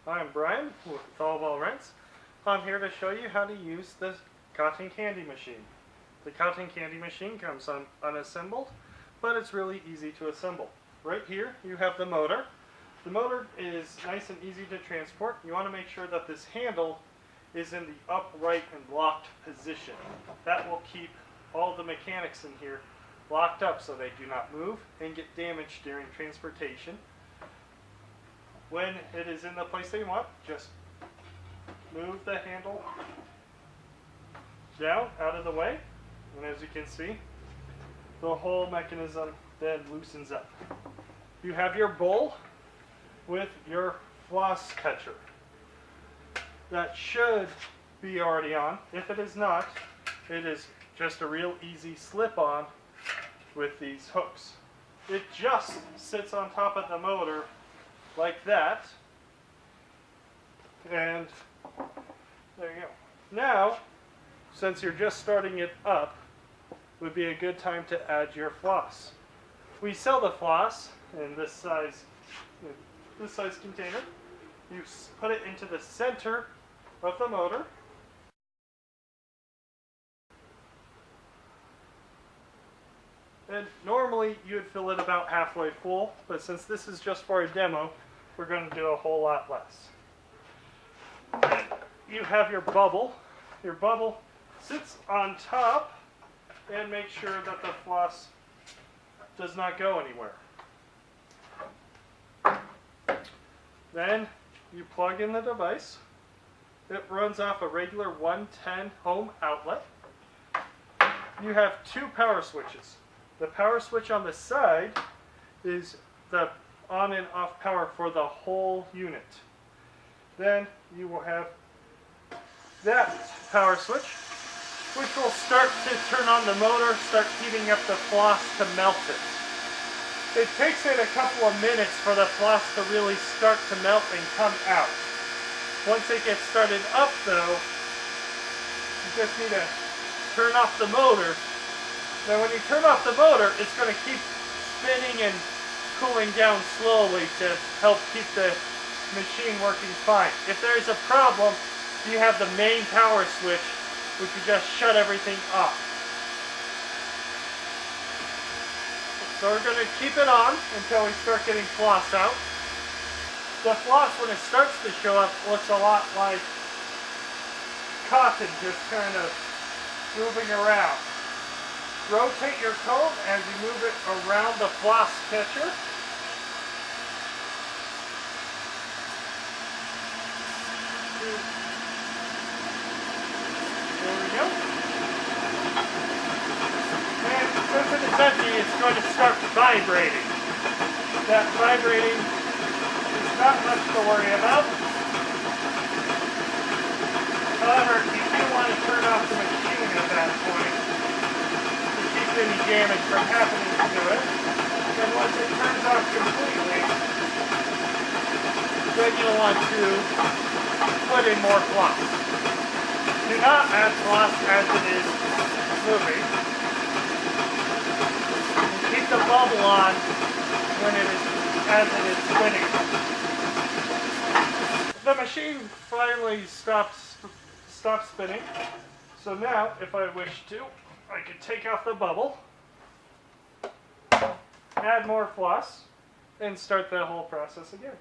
I'm Brian with Allwell Rents. I'm here to show you how to use the cotton candy machine. The cotton candy machine comes unassembled, but it's really easy to assemble. Right here you have the motor. The motor is nice and easy to transport. You want to make sure that this handle is in the upright and locked position. That will keep all the mechanics in here locked up so they do not move and get damaged during transportation. When it is in the place that you want, just move the handle down out of the way, and as you can see, the whole mechanism then loosens up. You have your bowl with your floss catcher. That should be already on. If it is not, it is just a real easy slip-on with these hooks. It just sits on top of the motor like that, and there you go. Now, since you're just starting it up, would be a good time to add your floss. We sell the floss in this size container. You put it into the center of the motor. And normally you would fill it about halfway full, but since this is just for a demo, we're going to do a whole lot less. And you have your bubble. Your bubble sits on top, and make sure that the floss does not go anywhere. Then you plug in the device. It runs off a regular 110 ohm outlet. You have two power switches. The power switch on the side is the on and off power for the whole unit. Then you will have that power switch, which will start to turn on the motor, start heating up the floss to melt it. It takes it a couple of minutes for the floss to really start to melt and come out. Once it gets started up though, you just need to turn off the motor. Now when you turn off the motor, it's going to keep spinning and cooling down slowly to help keep the machine working fine. If there is a problem, you have the main power switch, which you just shut everything off. So we're going to keep it on until we start getting floss out. The floss, when it starts to show up, looks a lot like cotton just kind of moving around. Rotate your comb as you move it around the floss catcher. There we go. And since it is empty, it's going to start vibrating. That vibrating is not much to worry about. However, you do want to turn off the machine at that point, any damage from happening to it. And once it turns off completely, then you'll want to put in more floss. Do not add floss as it is moving. And keep the bubble on when as it is spinning. The machine finally stops spinning. So now, if I wish to, I could take off the bubble, add more floss, and start that whole process again.